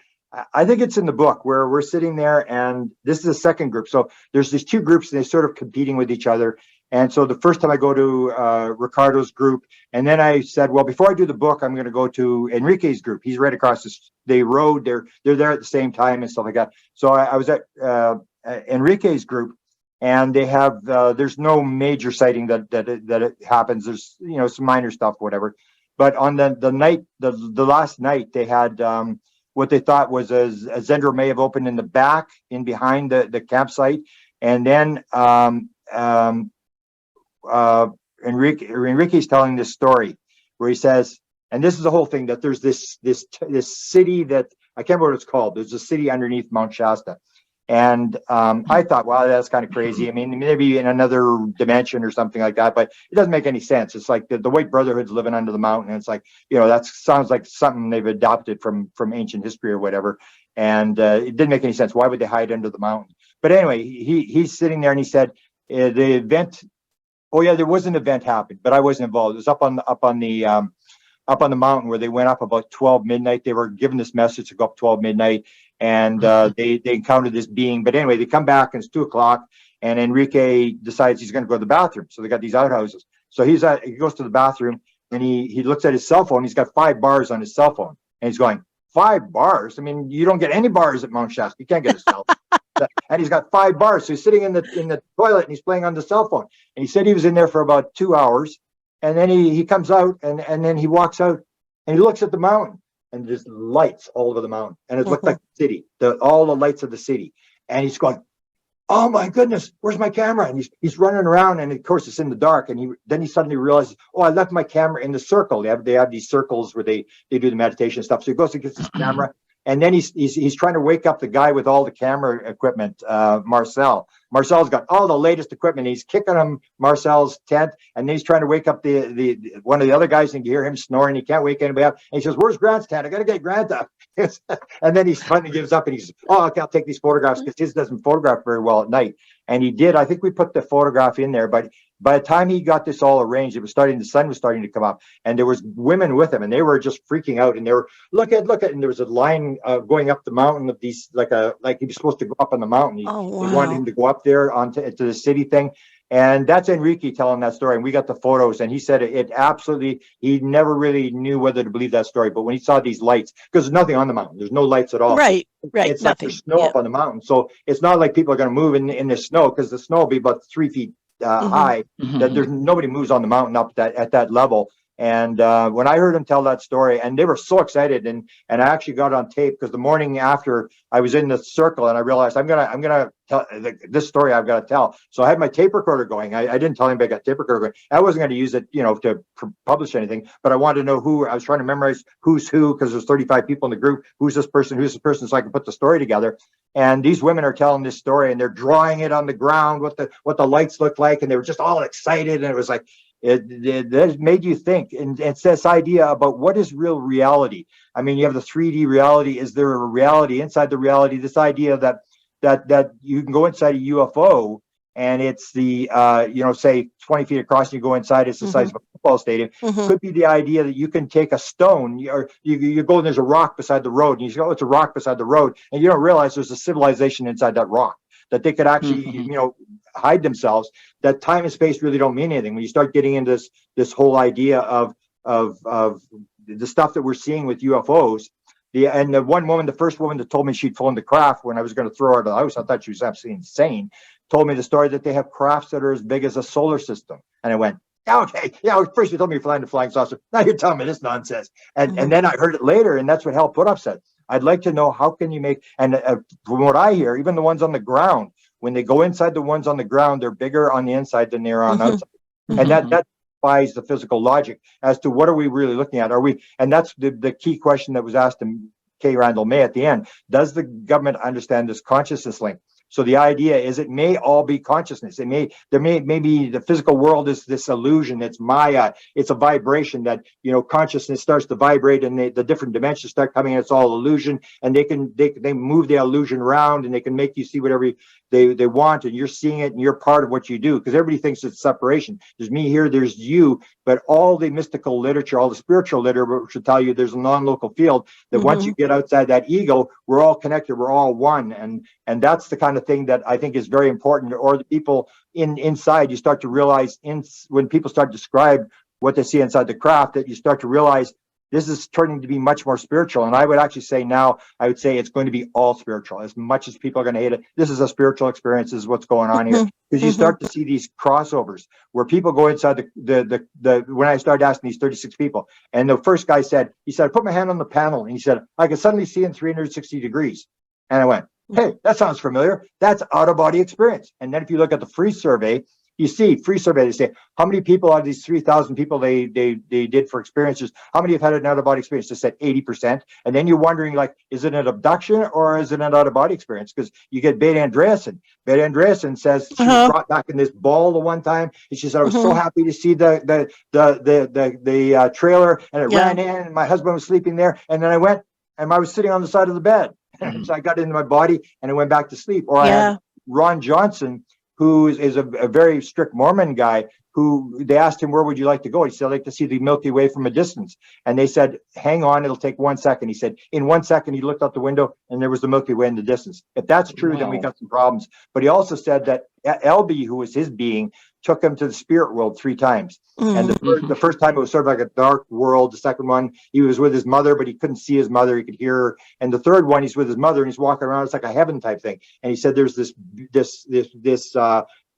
I think it's in the book, where we're sitting there, and this is a second group. So there's these two groups, and they're sort of competing with each other. And so the first time I go to Ricardo's group, and then I said, well, before I do the book, I'm going to go to Enrique's group. He's right across the road. They're there at the same time and stuff like that. So I was at Enrique's group, and they have there's no major sighting that it happens. There's some minor stuff, whatever. But on the last night, they had what they thought was a Zendra may have opened in the back, in behind the campsite, and then Enrique's telling this story where he says, and this is the whole thing, that there's this city that I can't remember what it's called. There's a city underneath Mount Shasta. And I thought, wow, that's kind of crazy. I mean, maybe in another dimension or something like that, but it doesn't make any sense. It's like the White Brotherhood's living under the mountain. And it's like, that sounds like something they've adopted from ancient history or whatever. And it didn't make any sense. Why would they hide under the mountain? But anyway, he's sitting there, and he said, the event, oh yeah, there was an event happened, but I wasn't involved. It was up on the up on the mountain where they went up about 12 midnight. They were given this message to go up 12 midnight, and they encountered this being. But anyway, they come back and it's 2:00, and Enrique decides he's going to go to the bathroom. So they got these outhouses. So he goes to the bathroom, and he looks at his cell phone. He's got 5 bars on his cell phone, and he's going, 5 bars? I mean, you don't get any bars at Mount Shasta. You can't get a cell phone. And he's got 5 bars. So he's sitting in the toilet and he's playing on the cell phone. And he said he was in there for about 2 hours. And then he comes out and then he walks out and he looks at the mountain, and there's lights all over the mountain. And it looked like the city, all the lights of the city. And he's going, oh my goodness, where's my camera? And he's running around, and of course it's in the dark. And then he suddenly realizes, oh, I left my camera in the circle. They have these circles where they do the meditation stuff. So he goes and gets his camera, and then he's trying to wake up the guy with all the camera equipment, Marcel. Marcel's got all the latest equipment. He's kicking him Marcel's tent, and then he's trying to wake up the one of the other guys, and you hear him snoring. He can't wake anybody up. And he says, "Where's Grant's tent? I got to get Grant up." And then he finally gives up, and he says, "Oh, okay, I'll take these photographs," because his doesn't photograph very well at night. And he did. I think we put the photograph in there, but by the time he got this all arranged, the sun was starting to come up, and there was women with him, and they were just freaking out, and they were look at, and there was a line going up the mountain of these, like he was supposed to go up on the mountain. He wanted him to go up there to the city thing. And that's Enrique telling that story. And we got the photos, and he said it absolutely, he never really knew whether to believe that story. But when he saw these lights, because there's nothing on the mountain, there's no lights at all. Right. It's Nothing. like there's snow up on the mountain. So it's not like people are going to move in the snow, because the snow will be about 3 feet high. That there's nobody moves on the mountain up at that level. And when I heard him tell that story, and they were so excited, and I actually got it on tape, because the morning after I was in the circle, and I realized I'm gonna tell this story. I've got to tell. So I had my tape recorder going. I didn't tell anybody I got tape recorder going. I wasn't going to use it, to publish anything, but I wanted to know who. I was trying to memorize who's who, because there's 35 people in the group. Who's this person? Who's this person? So I can put the story together. And these women are telling this story, and they're drawing it on the ground, what the lights look like, and they were just all excited, and it was like. It made you think, and it's this idea about what is real reality. I mean, you have the 3D reality. Is there a reality inside the reality? This idea that you can go inside a UFO, and it's the say 20 feet across, and you go inside, it's the size of a football stadium. Could be the idea that you can take a stone, or you go and there's a rock beside the road, and you say, oh, it's a rock beside the road, and you don't realize there's a civilization inside that rock, that they could actually hide themselves. That time and space really don't mean anything when you start getting into this whole idea of the stuff that we're seeing with UFOs. The first woman that told me she'd flown the craft when I was going to throw her out of the house, I thought she was absolutely insane, told me the story that they have crafts that are as big as a solar system. And I went, okay, first you told me you're flying the flying saucer, now you're telling me this nonsense. And then I heard it later, and that's what Hal Puthoff said. I'd like to know, how can you make, and from what I hear, even the ones on the ground, when they go inside the ones on the ground, they're bigger on the inside than they are on the outside. And that defies the physical logic as to what are we really looking at? And that's the key question that was asked to Kay Randall May at the end. Does the government understand this consciousness link? So the idea is it may all be consciousness. Maybe the physical world is this illusion. It's Maya. It's a vibration that, consciousness starts to vibrate, and the different dimensions start coming, and it's all illusion. And they move the illusion around, and they can make you see whatever they want, and you're seeing it, and you're part of what you do, because everybody thinks it's separation. There's me here, there's you, but all the mystical literature, all the spiritual literature should tell you there's a non-local field, that once you get outside that ego, we're all connected, we're all one. And that's the kind of thing that I think is very important. Or the people inside, you start to realize when people start to describe what they see inside the craft, that you start to realize this is turning to be much more spiritual. And I would actually say now, it's going to be all spiritual. As much as people are going to hate it, this is a spiritual experience, is what's going on here. Because you start to see these crossovers where people go inside when I started asking these 36 people, and the first guy said, I put my hand on the panel, and he said, I could suddenly see in 360 degrees. And I went, hey, that sounds familiar. That's out-of-body experience. And then if you look at the free survey, you see, free survey, they say, how many people out of these 3,000 people they did for experiences, how many have had an out-of-body experience? They said 80%. And then you're wondering, is it an abduction or is it an out-of-body experience? Because you get Bette Andreasson. Bette Andreasson says she was brought back in this ball the one time, and she said, I was so happy to see the trailer, and it ran in, and my husband was sleeping there, and then I went, and I was sitting on the side of the bed. So I got into my body, and I went back to sleep. Or I had Ron Johnson, who is a very strict Mormon guy, who they asked him, where would you like to go? He said, I'd like to see the Milky Way from a distance. And they said, hang on, it'll take 1 second. He said, in 1 second, he looked out the window and there was the Milky Way in the distance. If that's true, then we got some problems. But he also said that LB, who was his being, took him to the spirit world 3 times. And the first time it was sort of like a dark world. The second one, he was with his mother, but he couldn't see his mother. He could hear her. And the third one, he's with his mother and he's walking around. It's like a heaven type thing. And he said, there's this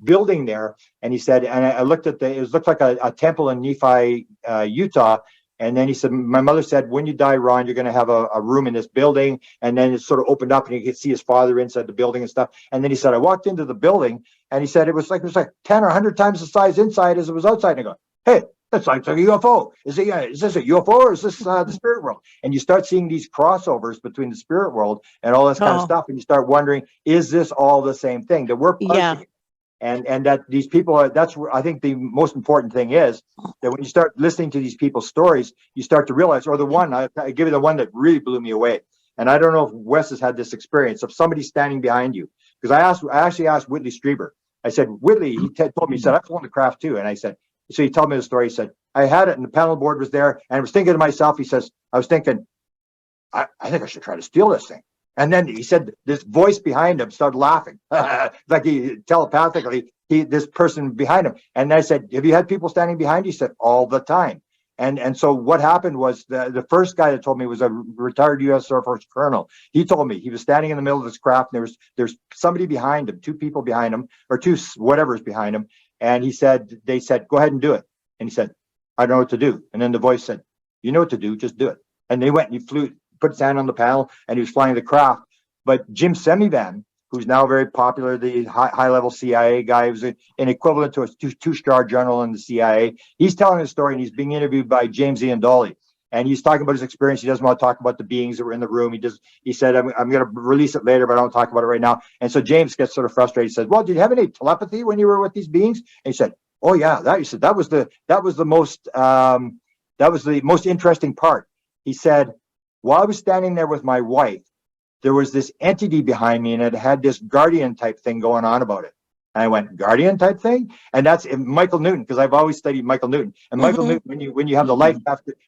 building there. And he said, and I looked at it looked like a temple in Nephi, Utah. And then he said, my mother said, when you die, Ron, you're going to have a room in this building. And then it sort of opened up and he could see his father inside the building and stuff. And then he said, I walked into the building and he said, it was like 10 or 100 times the size inside as it was outside. And I go, hey, that's like a UFO. Is this a UFO or is this the spirit world? And you start seeing these crossovers between the spirit world and all this kind of stuff. And you start wondering, is this all the same thing? That we're part of it. And that these people are, that's where I think the most important thing is that when you start listening to these people's stories, you start to realize, or the one, I give you the one that really blew me away. And I don't know if Wes has had this experience of somebody standing behind you. Because I actually asked Whitley Strieber. I said, Whitley, he told me, he said, I've flown the craft too. And I said, so he told me the story. He said, I had it and the panel board was there. And I was thinking to myself, he says, I was thinking, I think I should try to steal this thing. And then he said this voice behind him started laughing, like he telepathically, this person behind him. And I said, have you had people standing behind you? He said, all the time. And so what happened was the first guy that told me was a retired U.S. Air Force colonel. He told me he was standing in the middle of this craft and there's somebody behind him, 2 people behind him, or 2 whatever's behind him. And they said, go ahead and do it. And he said, I don't know what to do. And then the voice said, you know what to do, just do it. And they went and he flew, put his hand on the panel and he was flying the craft. But Jim Semivan, who's now very popular, the high-level CIA guy, who's an equivalent to a 2-star general in the CIA. He's telling his story and he's being interviewed by James Ian Dolly. And he's talking about his experience. He doesn't want to talk about the beings that were in the room. He said, I'm going to release it later, but I don't talk about it right now. And so James gets sort of frustrated. He says, well, did you have any telepathy when you were with these beings? And he said, oh yeah, that was the most interesting part. He said, while I was standing there with my wife, there was this entity behind me and it had this guardian type thing going on about it. And I went, guardian type thing? And that's Michael Newton, because I've always studied Michael Newton. And Michael Newton, when you have the life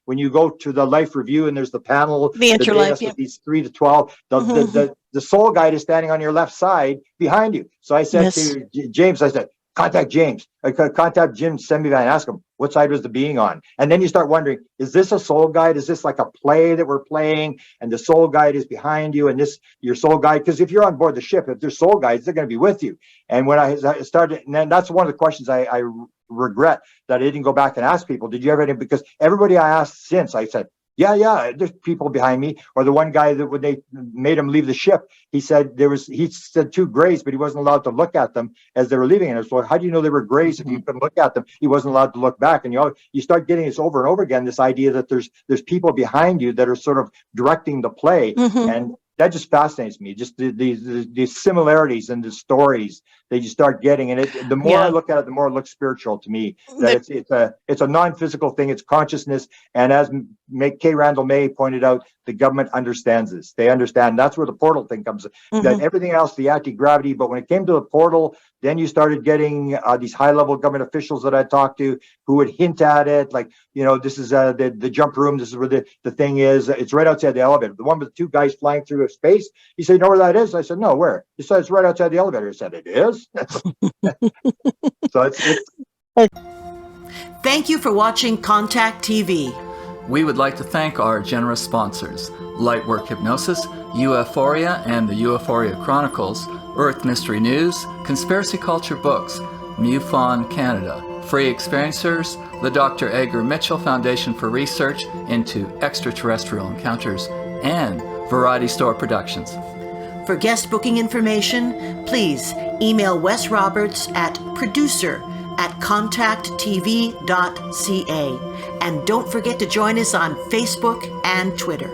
when you go to the life review and there's the panel, the interlife, these 3 to 12, the soul guide is standing on your left side behind you. So I said to James, I said, contact James, contact Jim Semivan, ask him what side was the being on. And then you start wondering, is this a soul guide? Is this like a play that we're playing and the soul guide is behind you and your soul guide? Because if you're on board the ship, if there's soul guides, they're going to be with you. And when I started, and then that's one of the questions I regret that I didn't go back and ask people, did you ever, because everybody I asked since, I said, yeah, there's people behind me. Or the one guy that when they made him leave the ship, he said 2 grays, but he wasn't allowed to look at them as they were leaving. And I was like, how do you know they were grays if you couldn't look at them? He wasn't allowed to look back. And you start getting this over and over again, this idea that there's people behind you that are sort of directing the play. And that just fascinates me. Just the similarities and the stories that you start getting, and the more I look at it, the more it looks spiritual to me. That it's a non-physical thing. It's consciousness, and as K. Randall May pointed out, the government understands this. They understand. That's where the portal thing comes. That everything else, the anti-gravity, but when it came to the portal, then you started getting these high-level government officials that I talked to who would hint at it, like, this is the jump room. This is where the thing is. It's right outside the elevator. The one with the 2 guys flying through space. He said, you know where that is? I said, no, where? He said, it's right outside the elevator. He said, it is? So it's Thank you for watching Contact TV. We would like to thank our generous sponsors, Lightwork Hypnosis, UFOria and the UFOria Chronicles, Earth Mystery News, Conspiracy Culture Books, MUFON Canada, Free Experiencers, the Dr. Edgar Mitchell Foundation for Research into Extraterrestrial Encounters, and Variety Store Productions. For guest booking information, please email Wes Roberts at producer@contacttv.ca. And don't forget to join us on Facebook and Twitter.